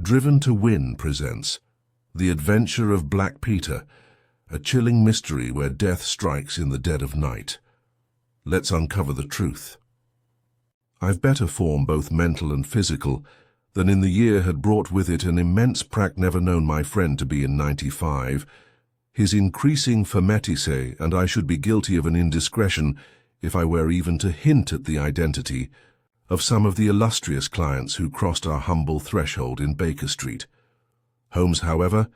Driven to Win presents The Adventure of Black Peter, a chilling mystery where death strikes in the dead of night. Let's uncover the truth. I've better form, both mental and physical, than in the year had brought with it an immense prac never known my friend to be in 95, his increasing fermetissae, and I should be guilty of an indiscretion if I were even to hint at the identity of some of the illustrious clients who crossed our humble threshold in Baker Street. Holmes, however,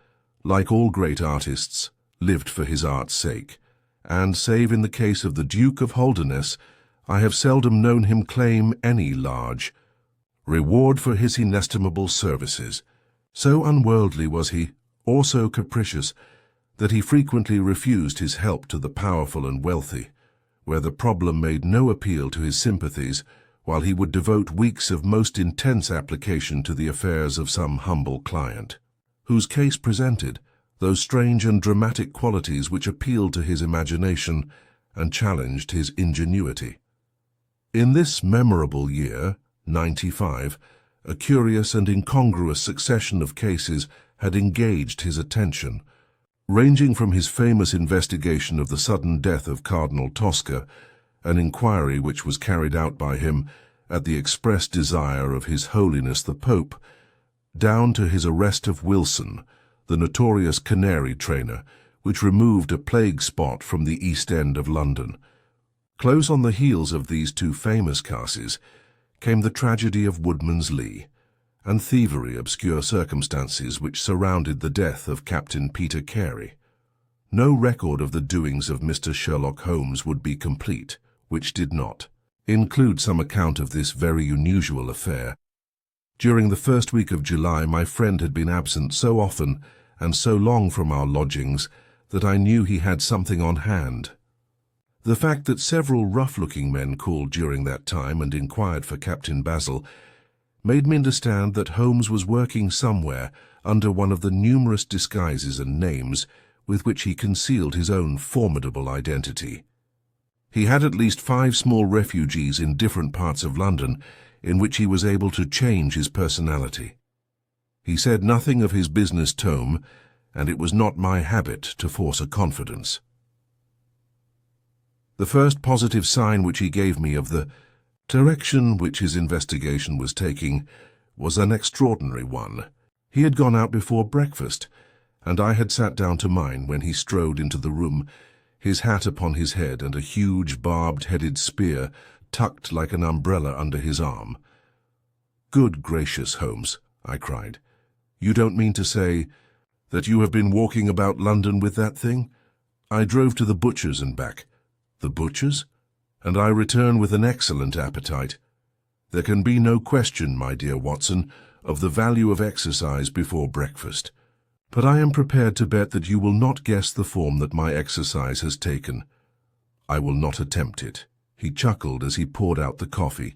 like all great artists, lived for his art's sake, and, save in the case of the Duke of Holderness, I have seldom known him claim any large reward for his inestimable services. So unworldly was he, or so capricious, that he frequently refused his help to the powerful and wealthy, where the problem made no appeal to his sympathies, while he would devote weeks of most intense application to the affairs of some humble client, whose case presented those strange and dramatic qualities which appealed to his imagination and challenged his ingenuity. In this memorable year, 95, a curious and incongruous succession of cases had engaged his attention, ranging from his famous investigation of the sudden death of Cardinal Tosca, an inquiry which was carried out by him at the express desire of His Holiness the Pope, down to his arrest of Wilson, the notorious canary trainer, which removed a plague spot from the East End of London. Close on the heels of these two famous cases came the tragedy of Woodman's Lee, and thievery obscure circumstances which surrounded the death of Captain Peter Carey. No record of the doings of Mr. Sherlock Holmes would be complete, which did not include some account of this very unusual affair. During the first week of July, my friend had been absent so often and so long from our lodgings that I knew he had something on hand. The fact that several rough-looking men called during that time and inquired for Captain Basil made me understand that Holmes was working somewhere under one of the numerous disguises and names with which he concealed his own formidable identity. He had at least 5 small refugees in different parts of London in which he was able to change his personality. He said nothing of his business tome, and it was not my habit to force a confidence. The first positive sign which he gave me of the direction which his investigation was taking was an extraordinary one. He had gone out before breakfast, and I had sat down to mine when he strode into the room, his hat upon his head and a huge barbed-headed spear tucked like an umbrella under his arm. "Good gracious, Holmes," I cried. "You don't mean to say that you have been walking about London with that thing? I drove to the butcher's and back." "The butcher's? And I return with an excellent appetite. There can be no question, my dear Watson, of the value of exercise before breakfast. But I am prepared to bet that you will not guess the form that my exercise has taken. I will not attempt it." He chuckled as he poured out the coffee.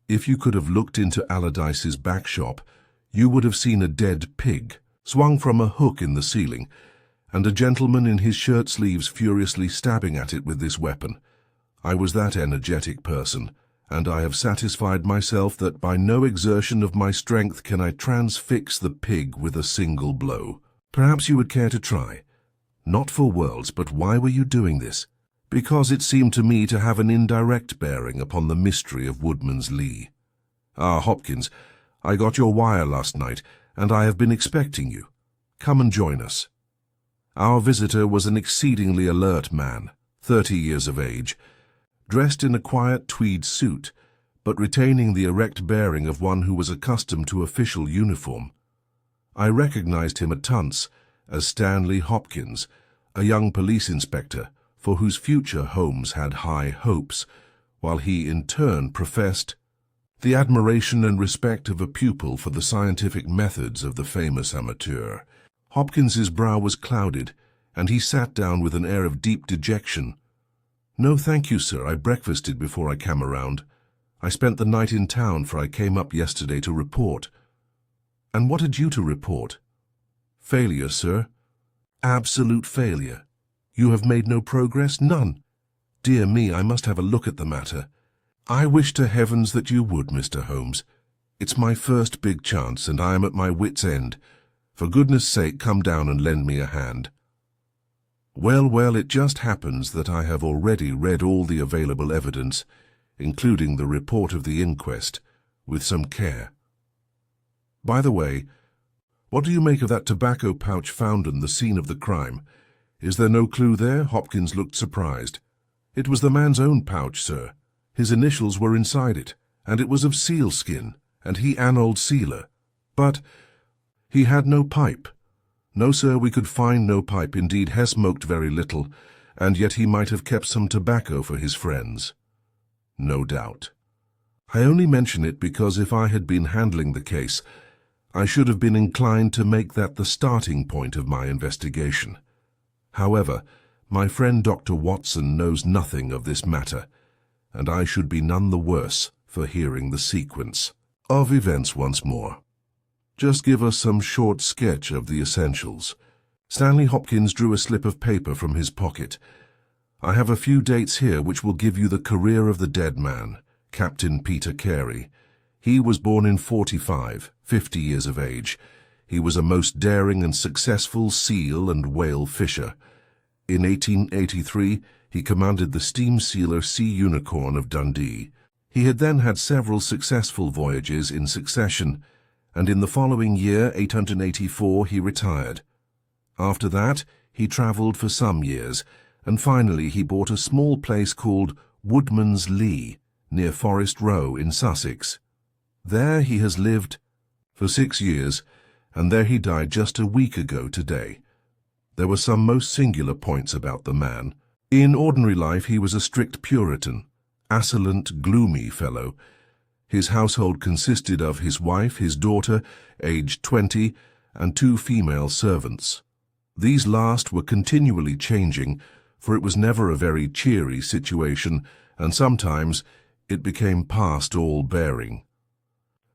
"If you could have looked into Allardyce's back shop, you would have seen a dead pig swung from a hook in the ceiling, and a gentleman in his shirt sleeves furiously stabbing at it with this weapon. I was that energetic person, and I have satisfied myself that by no exertion of my strength can I transfix the pig with a single blow. Perhaps you would care to try." "Not for worlds, but why were you doing this?" "Because it seemed to me to have an indirect bearing upon the mystery of Woodman's Lee. Ah, Hopkins, I got your wire last night, and I have been expecting you. Come and join us." Our visitor was an exceedingly alert man, 30 years of age, dressed in a quiet tweed suit, but retaining the erect bearing of one who was accustomed to official uniform. I recognized him at once as Stanley Hopkins, a young police inspector for whose future Holmes had high hopes, while he in turn professed the admiration and respect of a pupil for the scientific methods of the famous amateur. Hopkins's brow was clouded, and he sat down with an air of deep dejection. "No, thank you, sir. I breakfasted before I came around. I spent the night in town, for I came up yesterday to report." "And what had you to report?" "Failure, sir. Absolute failure." "You have made no progress?" "None." "Dear me, I must have a look at the matter." "I wish to heavens that you would, Mr. Holmes. It's my first big chance, and I am at my wit's end. For goodness sake, come down and lend me a hand." Well, it just happens that I have already read all the available evidence, including the report of the inquest, with some care. By the way, what do you make of that tobacco pouch found on the scene of the crime? Is there no clue there?" Hopkins looked surprised. "It was the man's own pouch, sir. His initials were inside it, and it was of sealskin, and he an old sealer. But he had no pipe." "No, sir, we could find no pipe. Indeed, Hess smoked very little, and yet he might have kept some tobacco for his friends." "No doubt. I only mention it because if I had been handling the case, I should have been inclined to make that the starting point of my investigation. However, my friend Dr. Watson knows nothing of this matter, and I should be none the worse for hearing the sequence of events once more. Just give us some short sketch of the essentials." Stanley Hopkins drew a slip of paper from his pocket. "I have a few dates here which will give you the career of the dead man, Captain Peter Carey. He was born in 45, 50 years of age. He was a most daring and successful seal and whale fisher. In 1883, he commanded the steam sealer Sea Unicorn of Dundee. He had then had several successful voyages in succession, and in the following year, 884, he retired. After that, he travelled for some years, and finally he bought a small place called Woodman's Lee, near Forest Row in Sussex. There he has lived for 6 years, and there he died just a week ago today. There were some most singular points about the man. In ordinary life he was a strict Puritan, assolent, gloomy fellow. His household consisted of his wife, his daughter, aged 20, and 2 female servants. These last were continually changing, for it was never a very cheery situation, and sometimes it became past all bearing.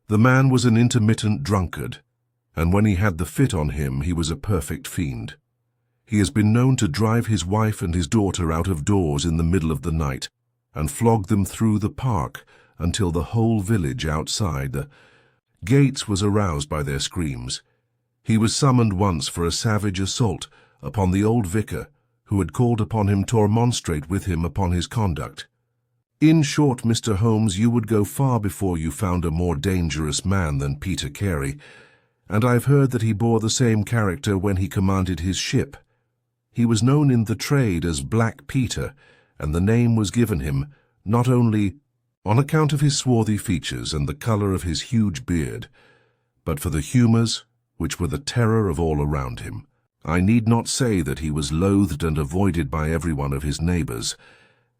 The man was an intermittent drunkard, and when he had the fit on him he was a perfect fiend. He has been known to drive his wife and his daughter out of doors in the middle of the night, and flog them through the park until the whole village outside the gates was aroused by their screams. He was summoned once for a savage assault upon the old vicar, who had called upon him to remonstrate with him upon his conduct. In short, Mr. Holmes, you would go far before you found a more dangerous man than Peter Carey, and I've heard that he bore the same character when he commanded his ship. He was known in the trade as Black Peter, and the name was given him not only on account of his swarthy features and the colour of his huge beard, but for the humours which were the terror of all around him. I need not say that he was loathed and avoided by every one of his neighbours,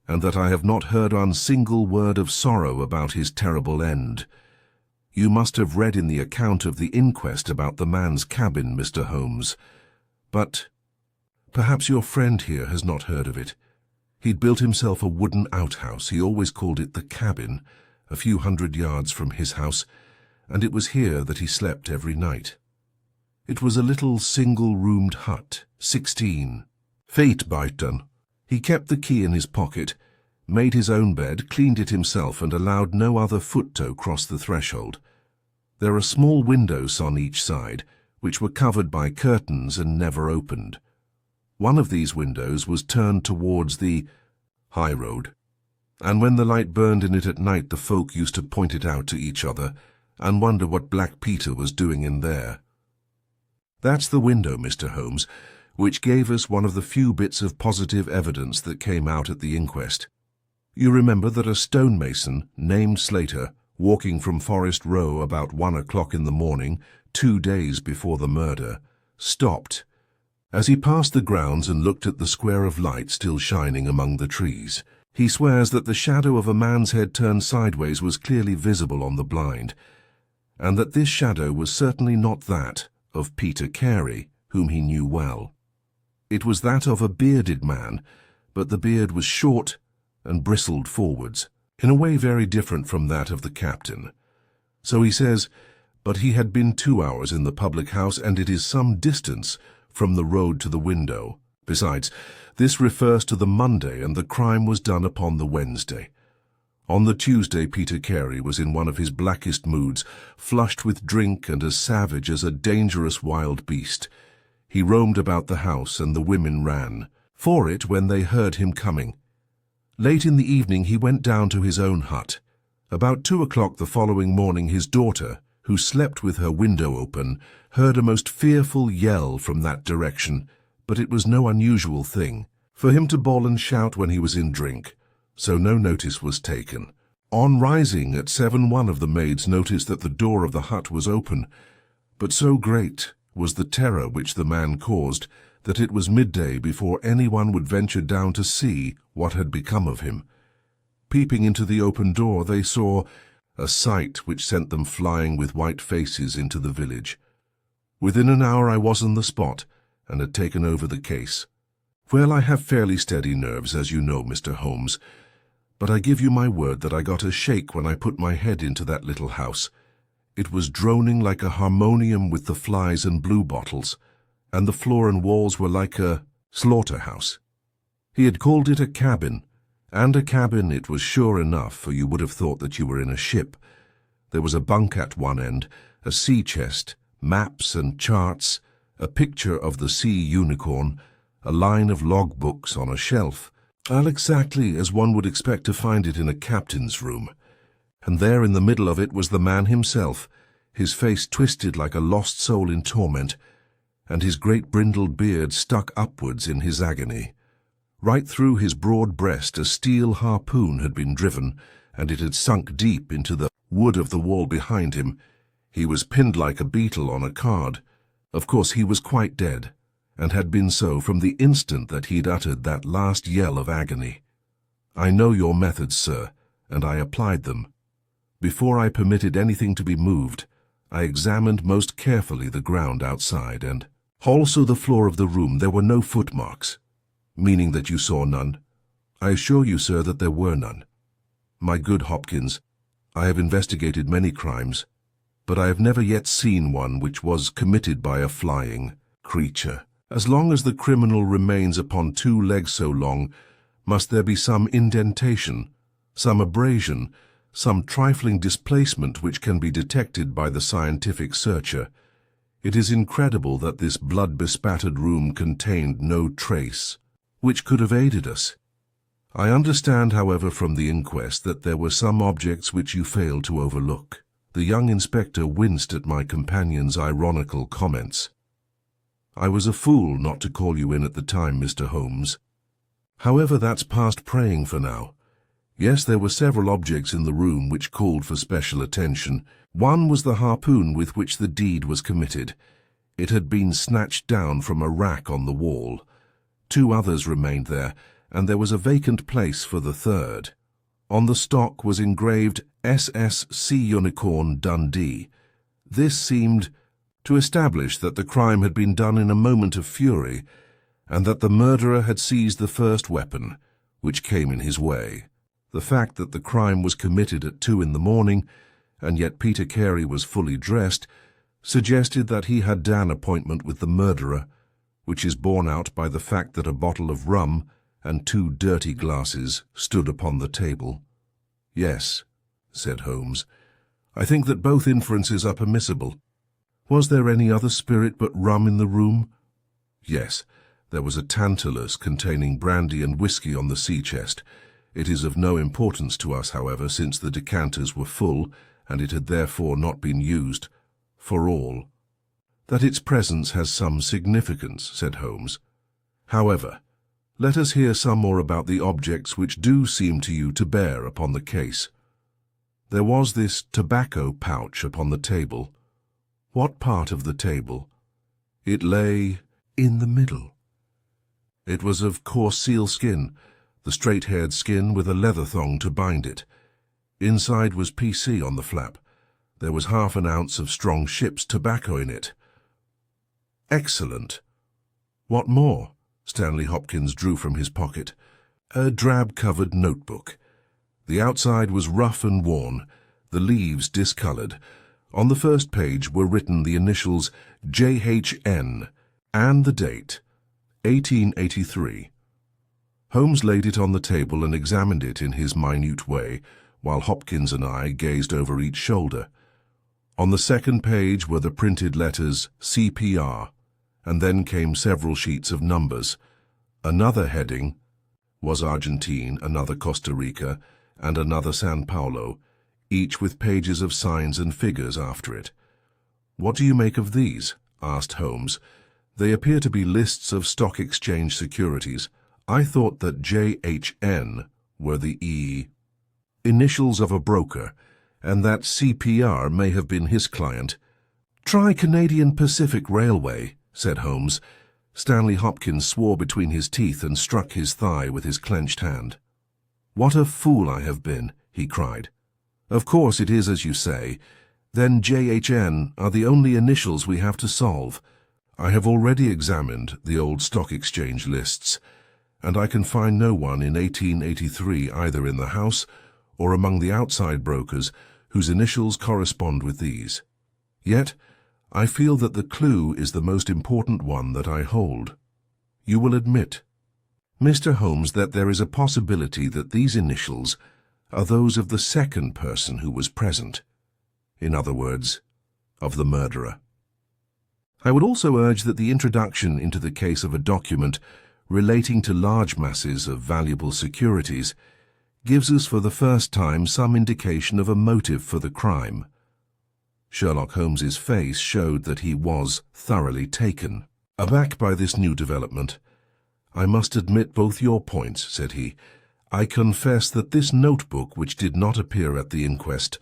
and that I have not heard one single word of sorrow about his terrible end. You must have read in the account of the inquest about the man's cabin, Mr. Holmes, but perhaps your friend here has not heard of it. He'd built himself a wooden outhouse. He always called it the cabin, a few 100 yards from his house, and it was here that he slept every night. It was a little single-roomed hut, 16 feet by ton. He kept the key in his pocket, made his own bed, cleaned it himself, and allowed no other foot to cross the threshold. There are small windows on each side, which were covered by curtains and never opened. One of these windows was turned towards the high road, and when the light burned in it at night, the folk used to point it out to each other and wonder what Black Peter was doing in there. That's the window, Mr. Holmes, which gave us one of the few bits of positive evidence that came out at the inquest. You remember that a stonemason named Slater, walking from Forest Row about 1 o'clock in the morning, 2 days before the murder, stopped as he passed the grounds and looked at the square of light still shining among the trees. He swears that the shadow of a man's head turned sideways was clearly visible on the blind, and that this shadow was certainly not that of Peter Carey, whom he knew well. It was that of a bearded man, but the beard was short and bristled forwards, in a way very different from that of the captain. So he says, but he had been 2 hours in the public house, and it is some distance from the road to the window. Besides, this refers to the Monday, and the crime was done upon the Wednesday. On the Tuesday, Peter Carey was in one of his blackest moods, flushed with drink and as savage as a dangerous wild beast. He roamed about the house, and the women ran for it when they heard him coming. Late in the evening he went down to his own hut. About 2 o'clock the following morning his daughter, who slept with her window open, heard a most fearful yell from that direction, but it was no unusual thing for him to bawl and shout when he was in drink, so no notice was taken. On rising at 7, one of the maids noticed that the door of the hut was open, but so great was the terror which the man caused that it was midday before anyone would venture down to see what had become of him. Peeping into the open door, they saw a sight which sent them flying with white faces into the village. Within an hour I was on the spot and had taken over the case. Well, I have fairly steady nerves, as you know, Mr. Holmes, but I give you my word that I got a shake when I put my head into that little house. It was droning like a harmonium with the flies and bluebottles, and the floor and walls were like a slaughterhouse. He had called it a cabin, and a cabin it was sure enough, for you would have thought that you were in a ship. There was a bunk at one end, a sea chest, maps and charts, a picture of the sea unicorn, a line of log books on a shelf, all exactly as one would expect to find it in a captain's room. And there in the middle of it was the man himself, his face twisted like a lost soul in torment, and his great brindled beard stuck upwards in his agony. Right through his broad breast a steel harpoon had been driven, and it had sunk deep into the wood of the wall behind him. He was pinned like a beetle on a card. Of course he was quite dead, and had been so from the instant that he'd uttered that last yell of agony. I know your methods, sir, and I applied them. Before I permitted anything to be moved, I examined most carefully the ground outside, and also the floor of the room. There were no footmarks. Meaning that you saw none? I assure you, sir, that there were none. My good Hopkins, I have investigated many crimes, but I have never yet seen one which was committed by a flying creature. As long as the criminal remains upon 2 legs so long, must there be some indentation, some abrasion, some trifling displacement which can be detected by the scientific searcher. It is incredible that this blood-bespattered room contained no trace which could have aided us. I understand, however, from the inquest that there were some objects which you failed to overlook. The young inspector winced at my companion's ironical comments. I was a fool not to call you in at the time, Mr. Holmes. However, that's past praying for now. Yes, there were several objects in the room which called for special attention. One was the harpoon with which the deed was committed. It had been snatched down from a rack on the wall. 2 others remained there, and there was a vacant place for the third. On the stock was engraved SS Sea Unicorn Dundee. This seemed to establish that the crime had been done in a moment of fury, and that the murderer had seized the first weapon, which came in his way. The fact that the crime was committed at 2 in the morning, and yet Peter Carey was fully dressed, suggested that he had an appointment with the murderer, which is borne out by the fact that a bottle of rum and 2 dirty glasses stood upon the table. Yes, said Holmes, I think that both inferences are permissible. Was there any other spirit but rum in the room? Yes, there was a tantalus containing brandy and whisky on the sea chest. It is of no importance to us, however, since the decanters were full, and it had therefore not been used for all. That its presence has some significance, said Holmes. However, let us hear some more about the objects which do seem to you to bear upon the case. There was this tobacco pouch upon the table. What part of the table? It lay in the middle. It was of coarse sealskin, the straight-haired skin with a leather thong to bind it. Inside was PC on the flap. There was half an ounce of strong ship's tobacco in it. Excellent. What more? Stanley Hopkins drew from his pocket. A drab-covered notebook. The outside was rough and worn, the leaves discoloured. On the first page were written the initials JHN and the date, 1883. Holmes laid it on the table and examined it in his minute way, while Hopkins and I gazed over each shoulder. On the second page were the printed letters CPR, and then came several sheets of numbers. Another heading was Argentine, another Costa Rica, and another San Paulo, each with pages of signs and figures after it. "What do you make of these?" asked Holmes. "They appear to be lists of stock exchange securities. I thought that JHN were the initials of a broker, and that CPR may have been his client." "Try Canadian Pacific Railway," said Holmes. Stanley Hopkins swore between his teeth and struck his thigh with his clenched hand. "What a fool I have been," he cried. "Of course it is as you say. Then JHN are the only initials we have to solve. I have already examined the old stock exchange lists, and I can find no one in 1883 either in the house or among the outside brokers whose initials correspond with these. Yet, I feel that the clue is the most important one that I hold. You will admit, Mr. Holmes, that there is a possibility that these initials are those of the second person who was present. In other words, of the murderer. I would also urge that the introduction into the case of a document relating to large masses of valuable securities gives us for the first time some indication of a motive for the crime. Sherlock Holmes's face showed that he was thoroughly taken aback by this new development. "I must admit both your points," said he. "I confess that this notebook, which did not appear at the inquest,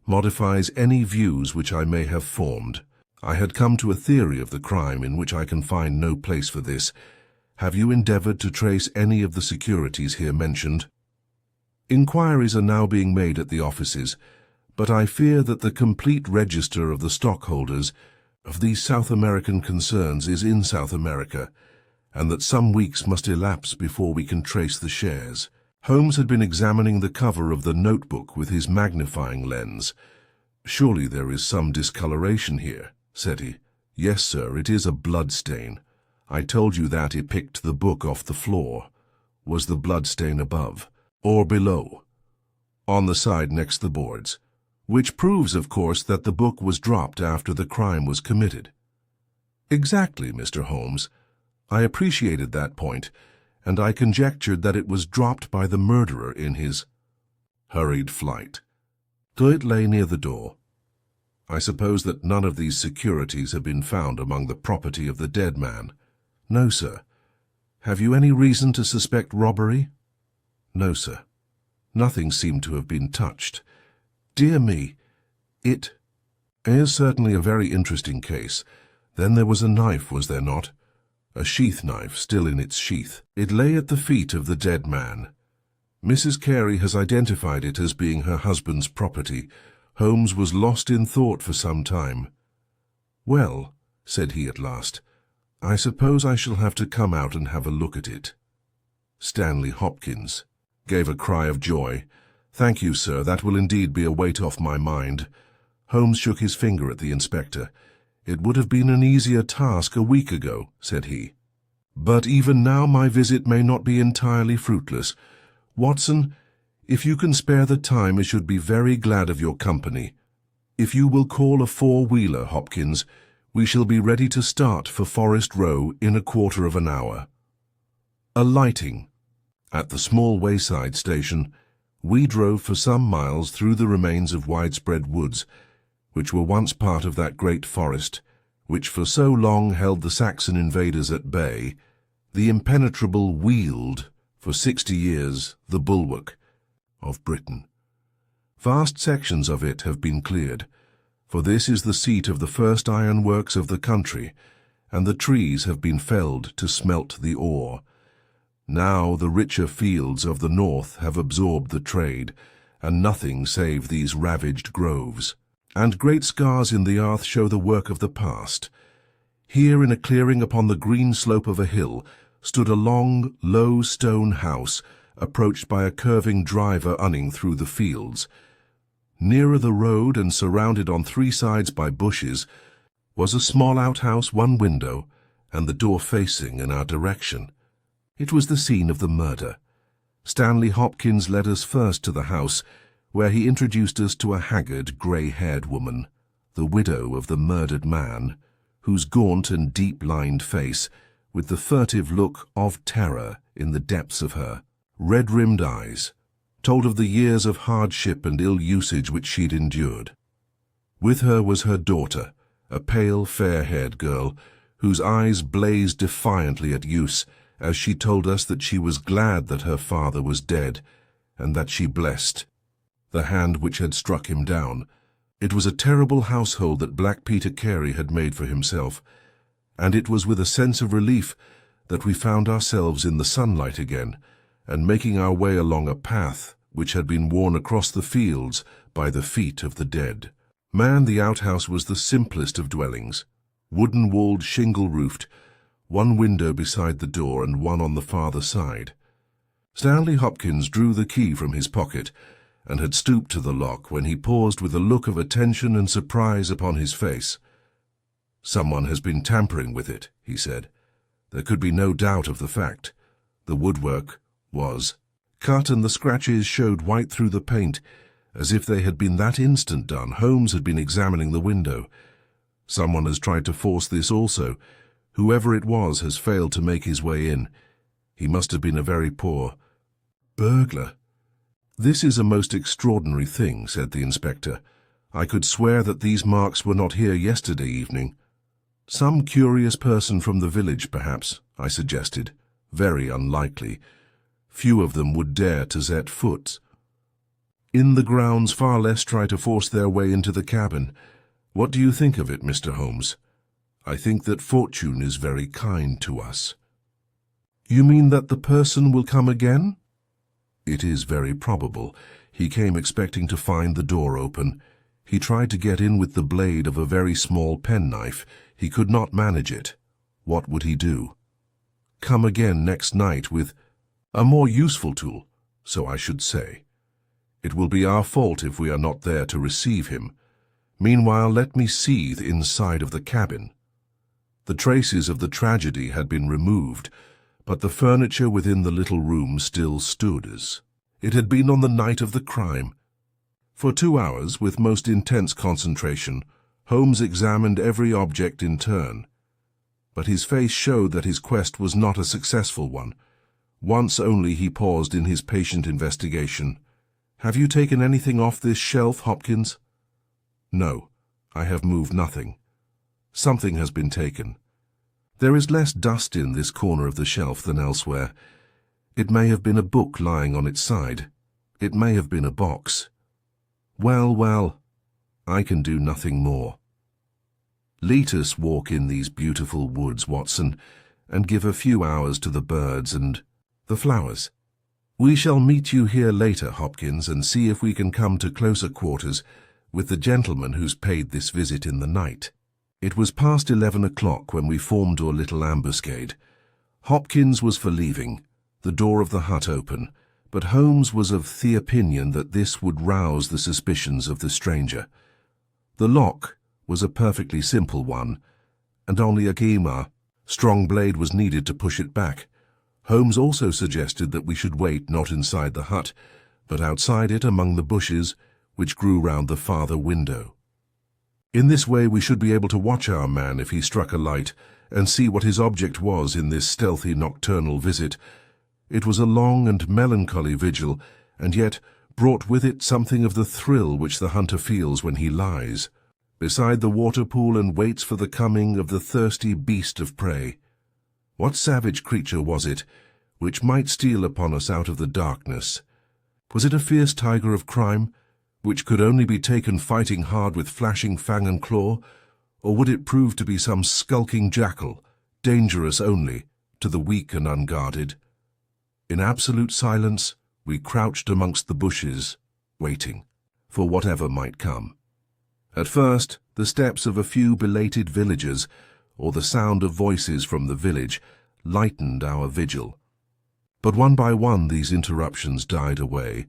modifies any views which I may have formed. I had come to a theory of the crime in which I can find no place for this. Have you endeavored to trace any of the securities here mentioned?" "Inquiries are now being made at the offices, but I fear that the complete register of the stockholders of these South American concerns is in South America, and that some weeks must elapse before we can trace the shares." Holmes had been examining the cover of the notebook with his magnifying lens. "Surely there is some discoloration here," said he. "Yes, sir, it is a blood stain. I told you that it picked the book off the floor. Was the blood stain above or below?" "On the side next the boards. Which proves, of course, that the book was dropped after the crime was committed." "Exactly, Mr. Holmes. I appreciated that point, and I conjectured that it was dropped by the murderer in his hurried flight. It lay near the door. I suppose that none of these securities have been found among the property of the dead man?" "No, sir." "Have you any reason to suspect robbery?" "No, sir. Nothing seemed to have been touched." "Dear me, it is certainly a very interesting case. Then there was a knife, was there not? A sheath knife still in its sheath. It lay at the feet of the dead man. Mrs. Carey has identified it as being her husband's property. Holmes was lost in thought for some time. "Well," said he at last, "I suppose I shall have to come out and have a look at it." Stanley Hopkins gave a cry of joy. "Thank you, sir, that will indeed be a weight off my mind." Holmes shook his finger at the inspector. "It would have been an easier task a week ago," said he. "But even now my visit may not be entirely fruitless. Watson, if you can spare the time, I should be very glad of your company. If you will call a four-wheeler, Hopkins, we shall be ready to start for Forest Row in a quarter of an hour." Alighting at the small wayside station, we drove for some miles through the remains of widespread woods, which were once part of that great forest, which for so long held the Saxon invaders at bay, the impenetrable Weald, for 60 years the bulwark of Britain. Vast sections of it have been cleared, for this is the seat of the first ironworks of the country, and the trees have been felled to smelt the ore. Now the richer fields of the north have absorbed the trade, and nothing save these ravaged groves. And great scars in the earth show the work of the past. Here in a clearing upon the green slope of a hill stood a long, low stone house, approached by a curving driver running through the fields. Nearer the road and surrounded on three sides by bushes was a small outhouse, one window, and the door facing in our direction. It was the scene of the murder. Stanley Hopkins led us first to the house, where he introduced us to a haggard, grey-haired woman, the widow of the murdered man, whose gaunt and deep-lined face, with the furtive look of terror in the depths of her red-rimmed eyes, told of the years of hardship and ill usage which she'd endured. With her was her daughter, a pale, fair-haired girl, whose eyes blazed defiantly at use as she told us that she was glad that her father was dead, and that she blessed the hand which had struck him down. It was a terrible household that Black Peter Carey had made for himself, and it was with a sense of relief that we found ourselves in the sunlight again, and making our way along a path which had been worn across the fields by the feet of the dead. Man, the outhouse was the simplest of dwellings, wooden-walled, shingle-roofed, one window beside the door and one on the farther side. Stanley Hopkins drew the key from his pocket and had stooped to the lock when he paused with a look of attention and surprise upon his face. "Someone has been tampering with it," he said. There could be no doubt of the fact. The woodwork was cut and the scratches showed white through the paint, as if they had been that instant done. Holmes had been examining the window. Someone has tried to force this also. Whoever it was has failed to make his way in. He must have been a very poor burglar. "This is a most extraordinary thing," said the inspector. "I could swear that these marks were not here yesterday evening." "Some curious person from the village, perhaps," I suggested. "Very unlikely. Few of them would dare to set foot in the grounds, far less try to force their way into the cabin. What do you think of it, Mr. Holmes?" "I think that fortune is very kind to us." "You mean that the person will come again?" "It is very probable. He came expecting to find the door open. He tried to get in with the blade of a very small penknife. He could not manage it. What would he do? Come again next night with a more useful tool, so I should say. It will be our fault if we are not there to receive him. Meanwhile, let me see the inside of the cabin." The traces of the tragedy had been removed, but the furniture within the little room still stood as it had been on the night of the crime. For 2 hours, with most intense concentration, Holmes examined every object in turn. But his face showed that his quest was not a successful one. Once only he paused in his patient investigation. "Have you taken anything off this shelf, Hopkins?" "No, I have moved nothing." "Something has been taken. There is less dust in this corner of the shelf than elsewhere. It may have been a book lying on its side. It may have been a box." "Well, well, I can do nothing more. Let us walk in these beautiful woods, Watson, and give a few hours to the birds and the flowers. We shall meet you here later, Hopkins, and see if we can come to closer quarters with the gentleman who's paid this visit in the night." It was past 11 o'clock when we formed our little ambuscade. Hopkins was for leaving, the door of the hut open, but Holmes was of the opinion that this would rouse the suspicions of the stranger. The lock was a perfectly simple one, and only a strong blade was needed to push it back. Holmes also suggested that we should wait not inside the hut, but outside it among the bushes which grew round the farther window. In this way we should be able to watch our man if he struck a light, and see what his object was in this stealthy nocturnal visit. It was a long and melancholy vigil, and yet brought with it something of the thrill which the hunter feels when he lies beside the water pool and waits for the coming of the thirsty beast of prey. What savage creature was it which might steal upon us out of the darkness? Was it a fierce tiger of crime, which could only be taken fighting hard with flashing fang and claw, or would it prove to be some skulking jackal, dangerous only to the weak and unguarded? In absolute silence, we crouched amongst the bushes, waiting for whatever might come. At first, the steps of a few belated villagers, or the sound of voices from the village, lightened our vigil. But one by one these interruptions died away,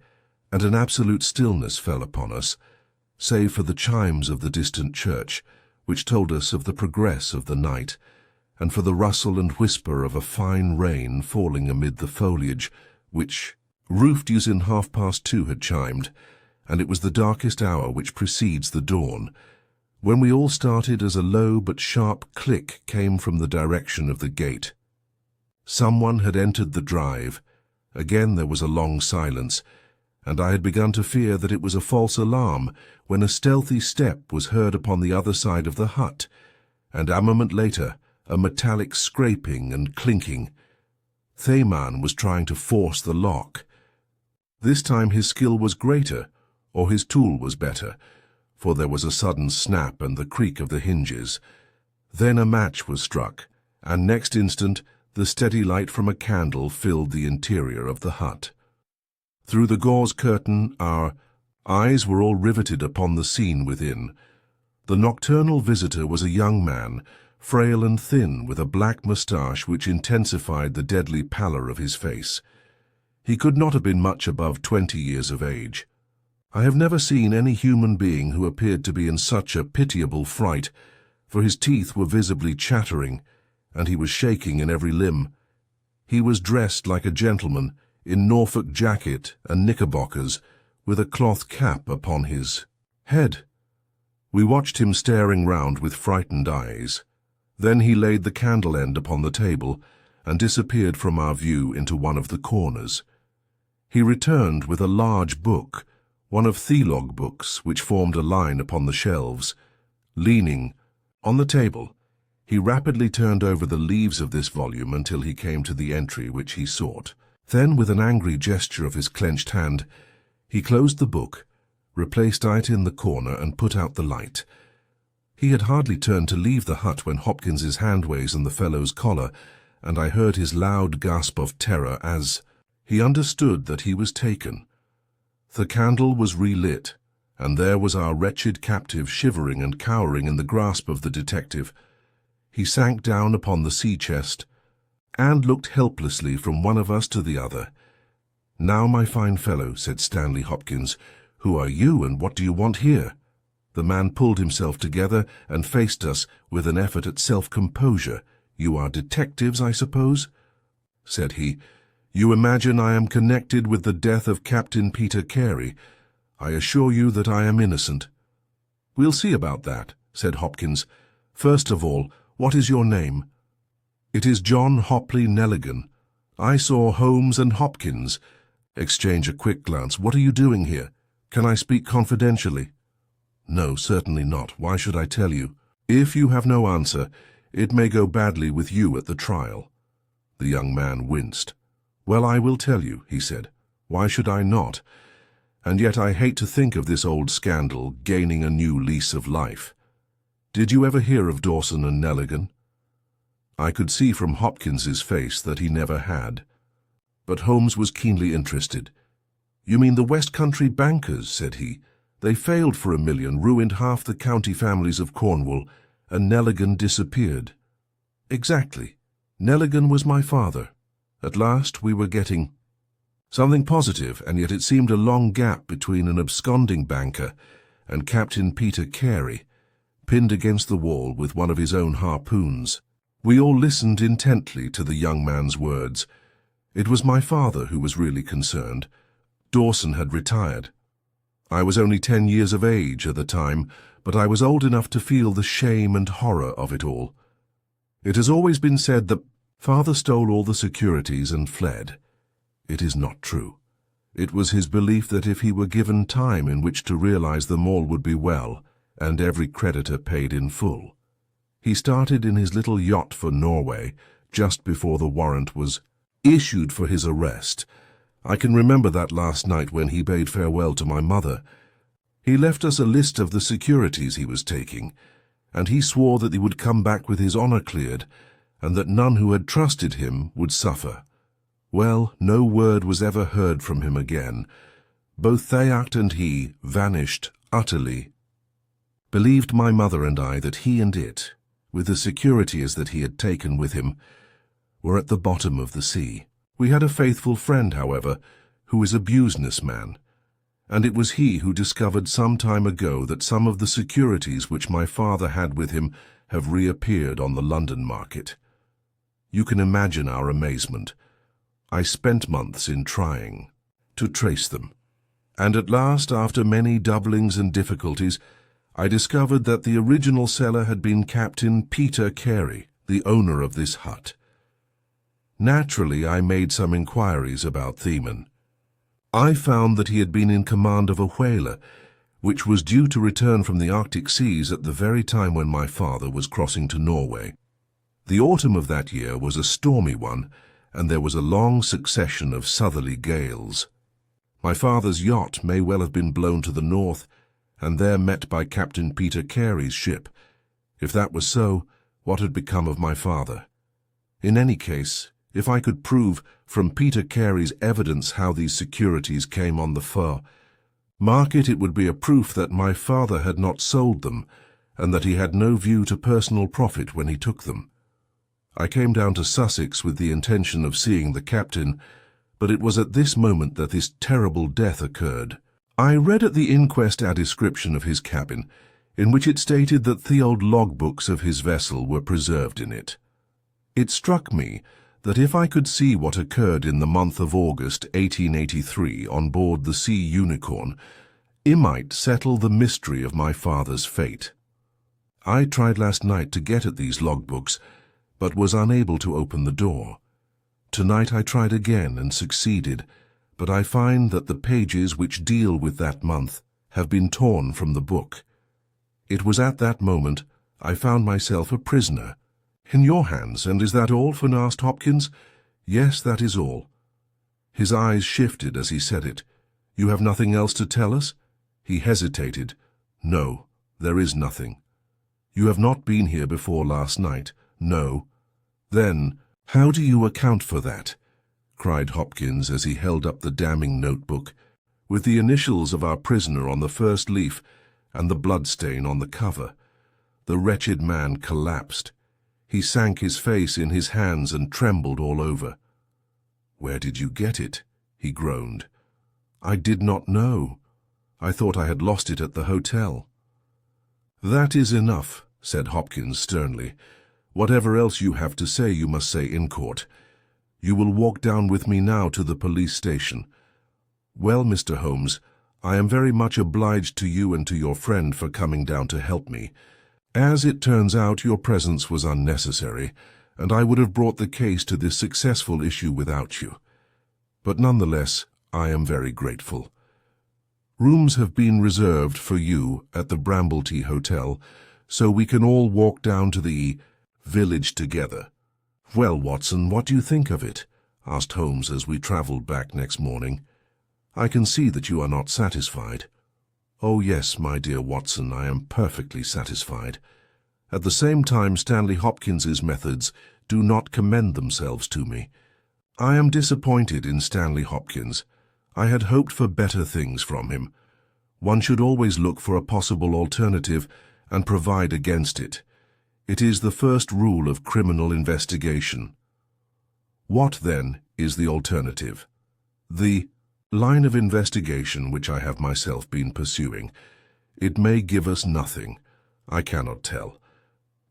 and an absolute stillness fell upon us, save for the chimes of the distant church, which told us of the progress of the night, and for the rustle and whisper of a fine rain falling amid the foliage, which, roofed as in 2:30 had chimed, and it was the darkest hour which precedes the dawn, when we all started as a low but sharp click came from the direction of the gate. Someone had entered the drive. Again there was a long silence, and I had begun to fear that it was a false alarm when a stealthy step was heard upon the other side of the hut, and a moment later a metallic scraping and clinking. Thayman was trying to force the lock. This time his skill was greater, or his tool was better, for there was a sudden snap and the creak of the hinges. Then a match was struck, and next instant the steady light from a candle filled the interior of the hut. Through the gauze curtain our eyes were all riveted upon the scene within. The nocturnal visitor was a young man, frail and thin, with a black moustache which intensified the deadly pallor of his face. He could not have been much above 20 years of age. I have never seen any human being who appeared to be in such a pitiable fright, for his teeth were visibly chattering, and he was shaking in every limb. He was dressed like a gentleman, in Norfolk jacket and knickerbockers, with a cloth cap upon his head. We watched him staring round with frightened eyes. Then he laid the candle end upon the table and disappeared from our view into one of the corners. He returned with a large book, one of Thelog books which formed a line upon the shelves. Leaning on the table, he rapidly turned over the leaves of this volume until he came to the entry which he sought. Then, with an angry gesture of his clenched hand, he closed the book, replaced it in the corner, and put out the light. He had hardly turned to leave the hut when Hopkins's hand was on the fellow's collar, and I heard his loud gasp of terror as he understood that he was taken. The candle was relit, and there was our wretched captive shivering and cowering in the grasp of the detective. He sank down upon the sea-chest, and looked helplessly from one of us to the other. "Now, my fine fellow," said Stanley Hopkins, "who are you, and what do you want here?" The man pulled himself together and faced us with an effort at self-composure. "You are detectives, I suppose?" said he. "You imagine I am connected with the death of Captain Peter Carey. I assure you that I am innocent." "We'll see about that," said Hopkins. "First of all, what is your name?" "It is John Hopley Nelligan. I saw Holmes and Hopkins exchange a quick glance. What are you doing here? Can I speak confidentially?" "No, certainly not. Why should I tell you?" "If you have no answer, it may go badly with you at the trial." The young man winced. "Well, I will tell you," he said. "Why should I not? And yet I hate to think of this old scandal gaining a new lease of life. Did you ever hear of Dawson and Nelligan?" I could see from Hopkins's face that he never had. But Holmes was keenly interested. "You mean the West Country bankers," said he. "They failed for $1 million, ruined half the county families of Cornwall, and Nelligan disappeared." "Exactly. Nelligan was my father. At last we were getting something positive, and yet it seemed a long gap between an absconding banker and Captain Peter Carey, pinned against the wall with one of his own harpoons." We all listened intently to the young man's words. It was my father who was really concerned. Dawson had retired. I was only 10 years of age at the time, but I was old enough to feel the shame and horror of it all. It has always been said that father stole all the securities and fled. It is not true. It was his belief that if he were given time in which to realize them all would be well, and every creditor paid in full. He started in his little yacht for Norway just before the warrant was issued for his arrest. I can remember that last night when he bade farewell to my mother. He left us a list of the securities he was taking, and he swore that he would come back with his honor cleared, and that none who had trusted him would suffer. Well, no word was ever heard from him again. Both Thayacht and he vanished utterly. Believed my mother and I that he and it, with the securities that he had taken with him, were at the bottom of the sea. We had a faithful friend, however, who is a businessman, and it was he who discovered some time ago that some of the securities which my father had with him have reappeared on the London market. You can imagine our amazement. I spent months in trying to trace them, And at last, after many doublings and difficulties, I discovered that the original seller had been Captain Peter Carey, the owner of this hut. Naturally, I made some inquiries about Theman. I found that he had been in command of a whaler, which was due to return from the Arctic seas at the very time when my father was crossing to Norway. The autumn of that year was a stormy one, and there was a long succession of southerly gales. My father's yacht may well have been blown to the north, and there met by Captain Peter Carey's ship. If that was so, what had become of my father? In any case, if I could prove from Peter Carey's evidence how these securities came on the market, it would be a proof that my father had not sold them, and that he had no view to personal profit when he took them. I came down to Sussex with the intention of seeing the captain, but it was at this moment that this terrible death occurred. I read at the inquest a description of his cabin, in which it stated that the old logbooks of his vessel were preserved in it. It struck me that if I could see what occurred in the month of August 1883 on board the Sea Unicorn, it might settle the mystery of my father's fate. I tried last night to get at these logbooks, but was unable to open the door. Tonight I tried again and succeeded, but I find that the pages which deal with that month have been torn from the book. It was at that moment I found myself a prisoner. In your hands, and is that all? asked Hopkins. Yes, that is all. His eyes shifted as he said it. You have nothing else to tell us? He hesitated. No, there is nothing. You have not been here before last night? No. Then, how do you account for that? Cried Hopkins as he held up the damning notebook, with the initials of our prisoner on the first leaf and the bloodstain on the cover. The wretched man collapsed. He sank his face in his hands and trembled all over. Where did you get it? He groaned. I did not know. I thought I had lost it at the hotel. That is enough, said Hopkins sternly. Whatever else you have to say, you must say in court. You will walk down with me now to the police station. Well, Mr. Holmes, I am very much obliged to you and to your friend for coming down to help me. As it turns out, your presence was unnecessary, and I would have brought the case to this successful issue without you. But nonetheless, I am very grateful. Rooms have been reserved for you at the Brambletea Hotel, so we can all walk down to the village together. Well, Watson, what do you think of it? Asked Holmes as we travelled back next morning. I can see that you are not satisfied. Oh yes, my dear Watson, I am perfectly satisfied. At the same time, Stanley Hopkins's methods do not commend themselves to me. I am disappointed in Stanley Hopkins. I had hoped for better things from him. One should always look for a possible alternative and provide against it. It is the first rule of criminal investigation. What, then, is the alternative? The line of investigation which I have myself been pursuing. It may give us nothing. I cannot tell.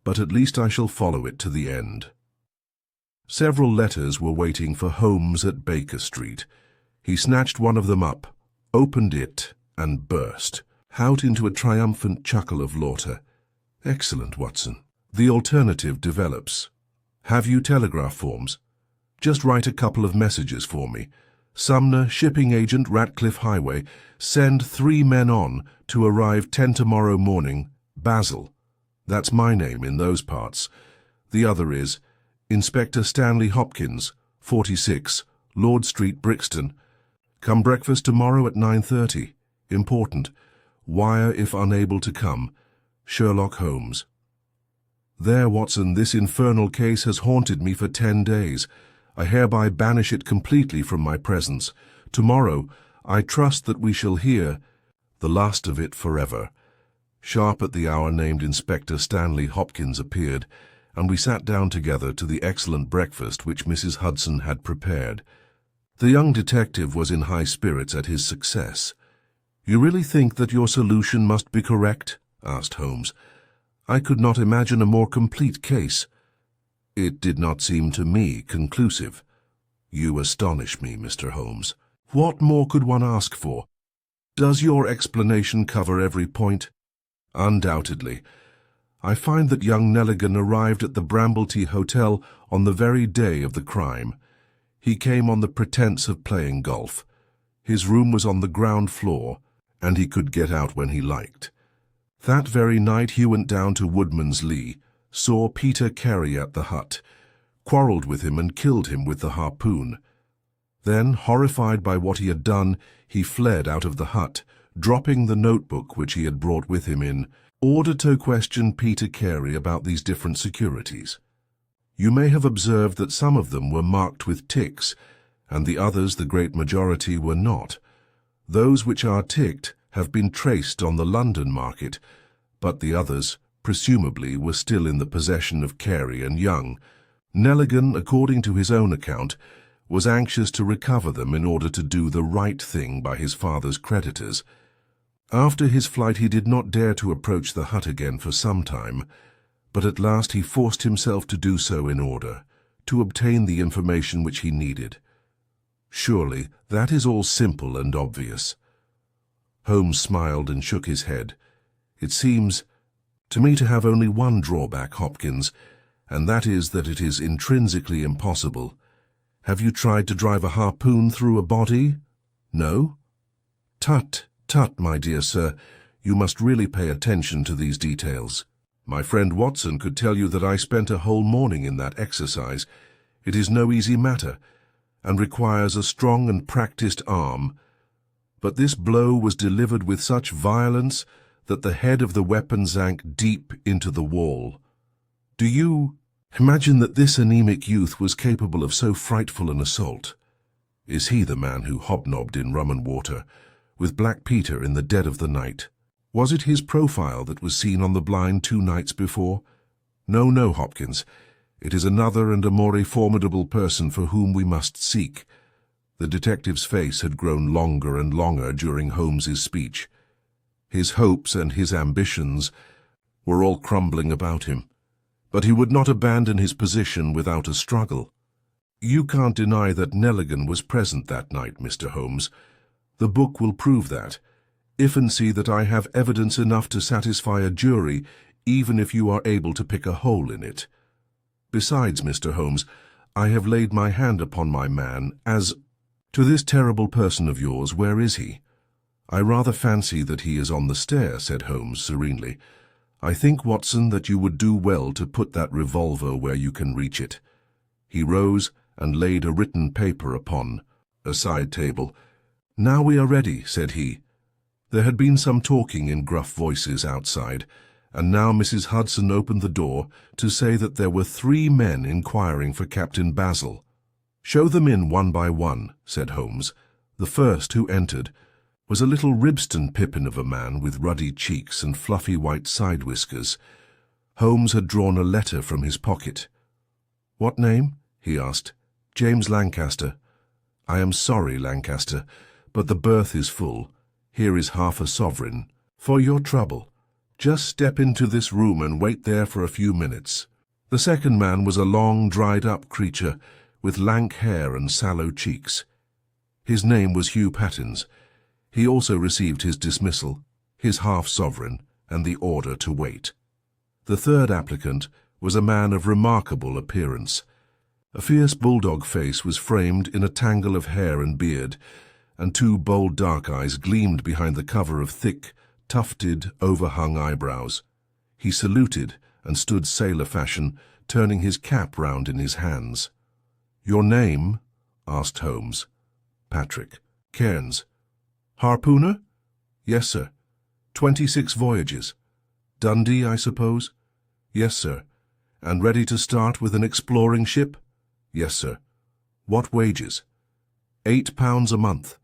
But at least I shall follow it to the end. Several letters were waiting for Holmes at Baker Street. He snatched one of them up, opened it, and burst out into a triumphant chuckle of laughter. Excellent, Watson. The alternative develops. Have you telegraph forms? Just write a couple of messages for me. Sumner, shipping agent, Ratcliffe Highway. Send 3 men on to arrive 10 tomorrow morning. Basil. That's my name in those parts. The other is Inspector Stanley Hopkins, 46, Lord Street, Brixton. Come breakfast tomorrow at 9:30. Important. Wire if unable to come. Sherlock Holmes. There, Watson, this infernal case has haunted me for 10 days. I hereby banish it completely from my presence. Tomorrow, I trust that we shall hear the last of it forever. Sharp at the hour named, Inspector Stanley Hopkins appeared, and we sat down together to the excellent breakfast which Mrs. Hudson had prepared. The young detective was in high spirits at his success. You really think that your solution must be correct? Asked Holmes. I could not imagine a more complete case. It did not seem to me conclusive. You astonish me, Mr. Holmes. What more could one ask for? Does your explanation cover every point? Undoubtedly. I find that young Nelligan arrived at the Brambletea Hotel on the very day of the crime. He came on the pretense of playing golf. His room was on the ground floor, and he could get out when he liked. That very night he went down to Woodman's Lee, saw Peter Carey at the hut, quarrelled with him and killed him with the harpoon. Then, horrified by what he had done, he fled out of the hut, dropping the notebook which he had brought with him in order to question Peter Carey about these different securities. You may have observed that some of them were marked with ticks, and the others, the great majority, were not. Those which are ticked have been traced on the London market, but the others, presumably, were still in the possession of Carey and Young. Nelligan, according to his own account, was anxious to recover them in order to do the right thing by his father's creditors. After his flight he did not dare to approach the hut again for some time, but at last he forced himself to do so in order to obtain the information which he needed. Surely that is all simple and obvious. Holmes smiled and shook his head. It seems to me to have only one drawback, Hopkins, and that is that it is intrinsically impossible. Have you tried to drive a harpoon through a body? No? Tut, tut, my dear sir, you must really pay attention to these details. My friend Watson could tell you that I spent a whole morning in that exercise. It is no easy matter, and requires a strong and practiced arm. But this blow was delivered with such violence that the head of the weapon sank deep into the wall. Do you imagine that this anemic youth was capable of so frightful an assault? Is he the man who hobnobbed in rum and water with Black Peter in the dead of the night? Was it his profile that was seen on the blind 2 nights before? No, no, Hopkins. It is another and a more formidable person for whom we must seek. The detective's face had grown longer and longer during Holmes's speech. His hopes and his ambitions were all crumbling about him, but he would not abandon his position without a struggle. You can't deny that Nelligan was present that night, Mr. Holmes. The book will prove that. If and see that I have evidence enough to satisfy a jury, even if you are able to pick a hole in it. Besides, Mr. Holmes, I have laid my hand upon my man as... To this terrible person of yours, where is he? I rather fancy that he is on the stair, said Holmes serenely. I think, Watson, that you would do well to put that revolver where you can reach it. He rose and laid a written paper upon a side table. Now we are ready, said he. There had been some talking in gruff voices outside, and now Mrs. Hudson opened the door to say that there were 3 men inquiring for Captain Basil. Show them in one by one, said Holmes. The first who entered was a little Ribston pippin of a man with ruddy cheeks and fluffy white side whiskers. Holmes had drawn a letter from his pocket. What name? He asked. James Lancaster. I am sorry, Lancaster, but the berth is full. Here is half a sovereign. For your trouble. Just step into this room and wait there for a few minutes. The second man was a long, dried-up creature with lank hair and sallow cheeks. His name was Hugh Pattins. He also received his dismissal, his half-sovereign, and the order to wait. The third applicant was a man of remarkable appearance. A fierce bulldog face was framed in a tangle of hair and beard, and 2 bold dark eyes gleamed behind the cover of thick, tufted, overhung eyebrows. He saluted and stood sailor fashion, turning his cap round in his hands. Your name? Asked Holmes. Patrick. Cairns. Harpooner? Yes, sir. 26 voyages. Dundee, I suppose? Yes, sir. And ready to start with an exploring ship? Yes, sir. What wages? £8 a month.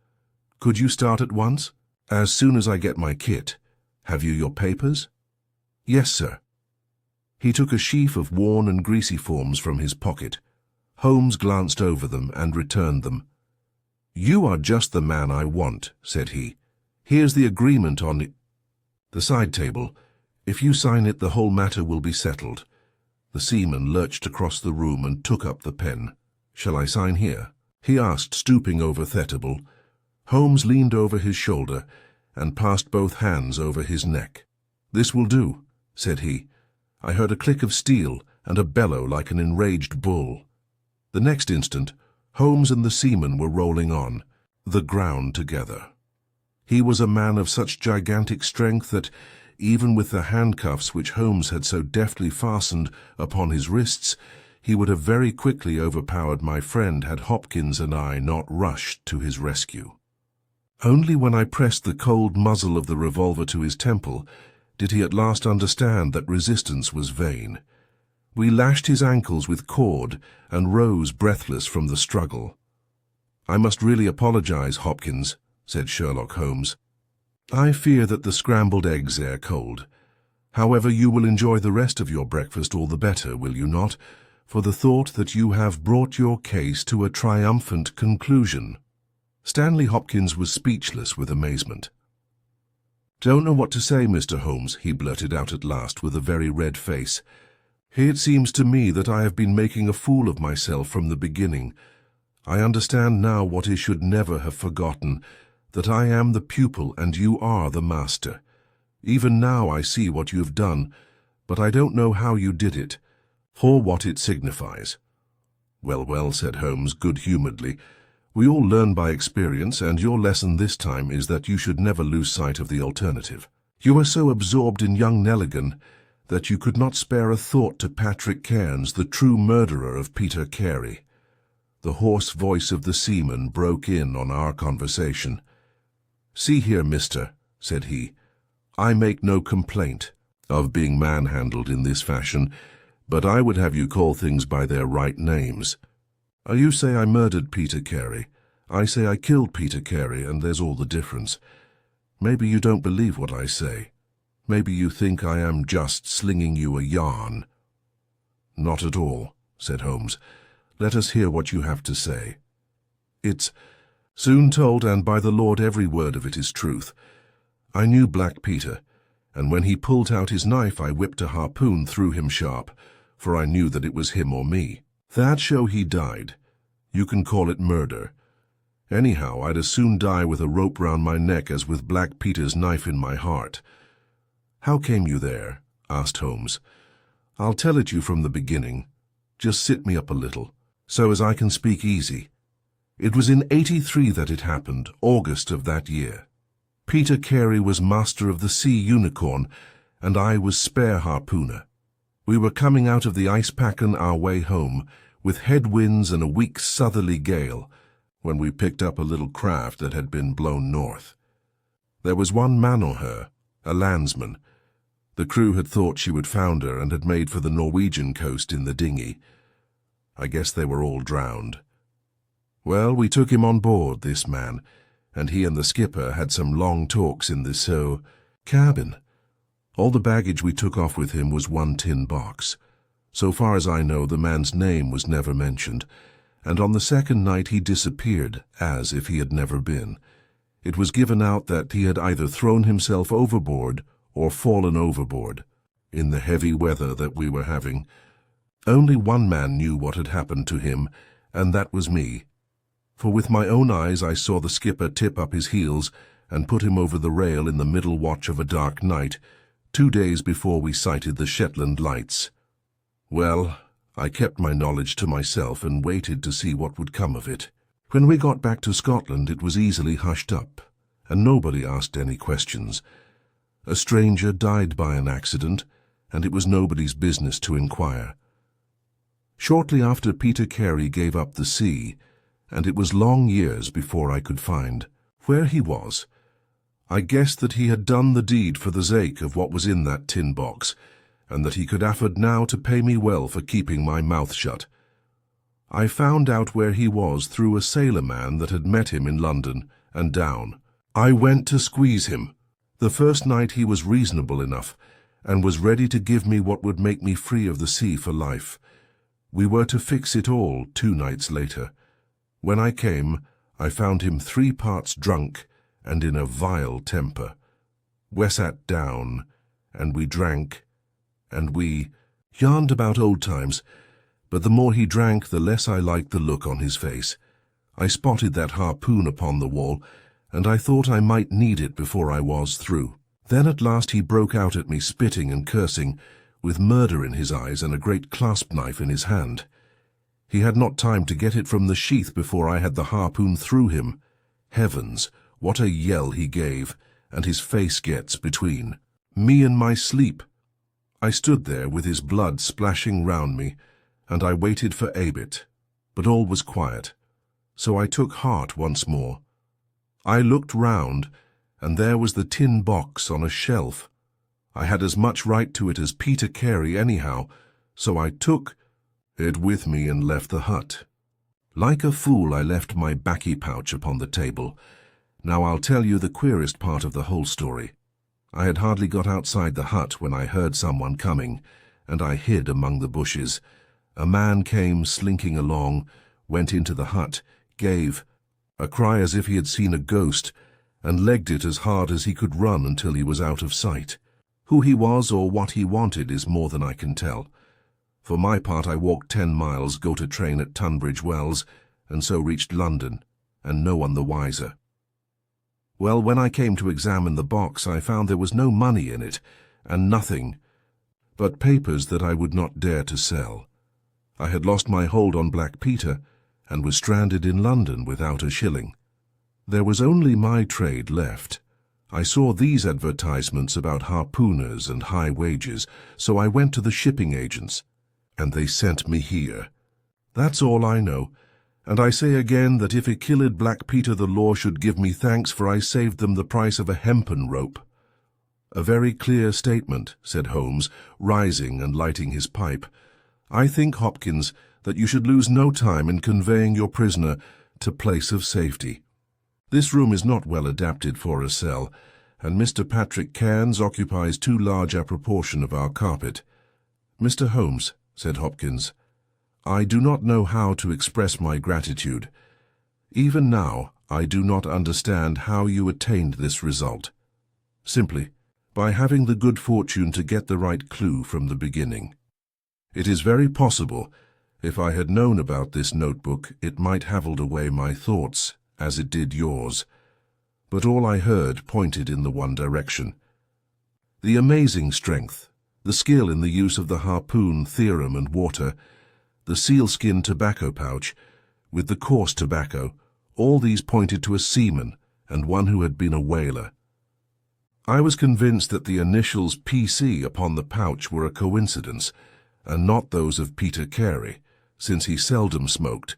Could you start at once? As soon as I get my kit. Have you your papers? Yes, sir. He took a sheaf of worn and greasy forms from his pocket. Holmes glanced over them and returned them. You are just the man I want, said he. Here's the agreement on the side table. If you sign it, the whole matter will be settled. The seaman lurched across the room and took up the pen. Shall I sign here? He asked, stooping over Thetible. Holmes leaned over his shoulder and passed both hands over his neck. "This will do," said he. I heard a click of steel and a bellow like an enraged bull. The next instant, Holmes and the seaman were rolling on the ground together. He was a man of such gigantic strength that, even with the handcuffs which Holmes had so deftly fastened upon his wrists, he would have very quickly overpowered my friend had Hopkins and I not rushed to his rescue. Only when I pressed the cold muzzle of the revolver to his temple did he at last understand that resistance was vain. We lashed his ankles with cord and rose breathless from the struggle. "I must really apologize, Hopkins," said Sherlock Holmes. "I fear that the scrambled eggs are cold. However, you will enjoy the rest of your breakfast all the better, will you not, for the thought that you have brought your case to a triumphant conclusion." Stanley Hopkins was speechless with amazement. "Don't know what to say, Mr. Holmes," he blurted out at last with a very red face. "It seems to me that I have been making a fool of myself from the beginning. I understand now what I should never have forgotten, that I am the pupil and you are the master. Even now I see what you have done, but I don't know how you did it, or what it signifies." "Well, well," said Holmes good-humouredly, "we all learn by experience, and your lesson this time is that you should never lose sight of the alternative. You were so absorbed in young Nelligan that you could not spare a thought to Patrick Cairns, the true murderer of Peter Carey." The hoarse voice of the seaman broke in on our conversation. "See here, mister," said he, "I make no complaint of being manhandled in this fashion, but I would have you call things by their right names. You say I murdered Peter Carey. I say I killed Peter Carey, and there's all the difference. Maybe you don't believe what I say. Maybe you think I am just slinging you a yarn." "Not at all," said Holmes. "Let us hear what you have to say." "It's soon told, and by the Lord every word of it is truth. I knew Black Peter, and when he pulled out his knife I whipped a harpoon through him sharp, for I knew that it was him or me. That show he died. You can call it murder. Anyhow, I'd as soon die with a rope round my neck as with Black Peter's knife in my heart." "How came you there?" asked Holmes. "I'll tell it you from the beginning. Just sit me up a little, so as I can speak easy. It was in '83 that it happened, August of that year. Peter Carey was master of the Sea Unicorn, and I was spare harpooner. We were coming out of the ice pack on our way home, with headwinds and a weak southerly gale, when we picked up a little craft that had been blown north. There was one man on her, a landsman. The crew had thought she would founder and had made for the Norwegian coast in the dinghy. I guess they were all drowned. Well, we took him on board, this man, and he and the skipper had some long talks in the cabin. All the baggage we took off with him was one tin box. So far as I know, the man's name was never mentioned, and on the second night he disappeared, as if he had never been. It was given out that he had either thrown himself overboard or fallen overboard, in the heavy weather that we were having. Only one man knew what had happened to him, and that was me. For with my own eyes I saw the skipper tip up his heels and put him over the rail in the middle watch of a dark night, 2 days before we sighted the Shetland lights. Well, I kept my knowledge to myself and waited to see what would come of it. When we got back to Scotland it was easily hushed up, and nobody asked any questions. A stranger died by an accident, and it was nobody's business to inquire. Shortly after Peter Carey gave up the sea, and it was long years before I could find where he was. I guessed that he had done the deed for the sake of what was in that tin box, and that he could afford now to pay me well for keeping my mouth shut. I found out where he was through a sailor-man that had met him in London and down. I went to squeeze him. The first night he was reasonable enough, and was ready to give me what would make me free of the sea for life. We were to fix it all 2 nights later. When I came, I found him 3 parts drunk and in a vile temper. We sat down, and we drank, and we yarned about old times, but the more he drank, the less I liked the look on his face. I spotted that harpoon upon the wall, and I thought I might need it before I was through. Then at last he broke out at me, spitting and cursing, with murder in his eyes and a great clasp knife in his hand. He had not time to get it from the sheath before I had the harpoon through him. Heavens, what a yell he gave, and his face gets between me and my sleep. I stood there with his blood splashing round me, and I waited for Abit, but all was quiet. So I took heart once more. I looked round, and there was the tin box on a shelf. I had as much right to it as Peter Carey anyhow, so I took it with me and left the hut. Like a fool, I left my baccy pouch upon the table. Now I'll tell you the queerest part of the whole story. I had hardly got outside the hut when I heard someone coming, and I hid among the bushes. A man came slinking along, went into the hut, gave a cry as if he had seen a ghost, and legged it as hard as he could run until he was out of sight. Who he was or what he wanted is more than I can tell. For my part, I walked 10 miles, got a train at Tunbridge Wells, and so reached London, and no one the wiser. Well, when I came to examine the box, I found there was no money in it, and nothing but papers that I would not dare to sell. I had lost my hold on Black Peter, and was stranded in London without a shilling. There was only my trade left. I saw these advertisements about harpooners and high wages, so I went to the shipping agents, and they sent me here. That's all I know, and I say again that if it killed Black Peter, the law should give me thanks, for I saved them the price of a hempen rope. A very clear statement, said Holmes, rising and lighting his pipe. I think, Hopkins, that you should lose no time in conveying your prisoner to place of safety. This room is not well adapted for a cell, and Mr. Patrick Cairns occupies too large a proportion of our carpet. Mr. Holmes, said Hopkins, I do not know how to express my gratitude. Even now, I do not understand how you attained this result. Simply by having the good fortune to get the right clue from the beginning. It is very possible, if I had known about this notebook, it might have held away my thoughts, as it did yours. But all I heard pointed in the one direction. The amazing strength, the skill in the use of the harpoon, theorem, and water, the sealskin tobacco pouch, with the coarse tobacco, all these pointed to a seaman, and one who had been a whaler. I was convinced that the initials PC upon the pouch were a coincidence, and not those of Peter Carey, since he seldom smoked,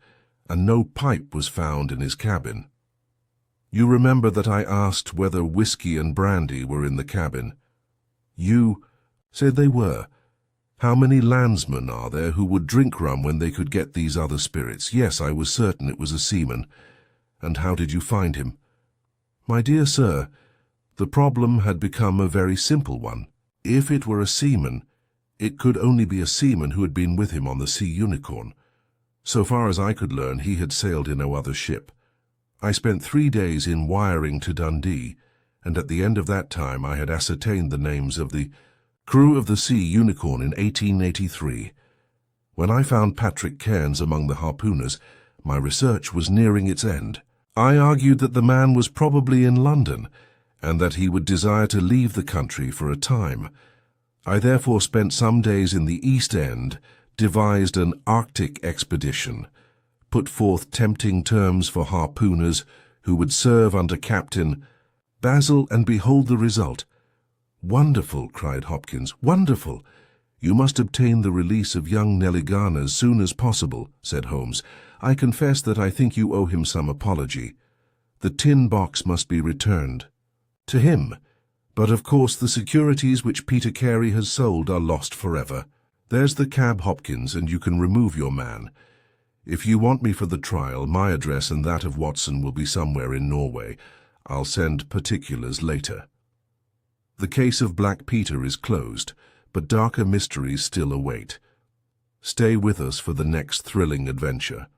and no pipe was found in his cabin. You remember that I asked whether whiskey and brandy were in the cabin. You said they were. How many landsmen are there who would drink rum when they could get these other spirits? Yes, I was certain it was a seaman. And how did you find him? My dear sir, the problem had become a very simple one. If it were a seaman, it could only be a seaman who had been with him on the Sea Unicorn. So far as I could learn, he had sailed in no other ship. I spent 3 days in wiring to Dundee, and at the end of that time I had ascertained the names of the crew of the Sea Unicorn in 1883. When I found Patrick Cairns among the harpooners, my research was nearing its end. I argued that the man was probably in London, and that he would desire to leave the country for a time. I therefore spent some days in the East End, devised an Arctic expedition, put forth tempting terms for harpooners who would serve under Captain Basil, and behold the result. Wonderful, cried Hopkins, wonderful. You must obtain the release of young Nelligan as soon as possible, said Holmes. I confess that I think you owe him some apology. The tin box must be returned to him, but of course the securities which Peter Carey has sold are lost forever. There's the cab, Hopkins, and you can remove your man. If you want me for the trial, my address and that of Watson will be somewhere in Norway. I'll send particulars later. The case of Black Peter is closed, but darker mysteries still await. Stay with us for the next thrilling adventure.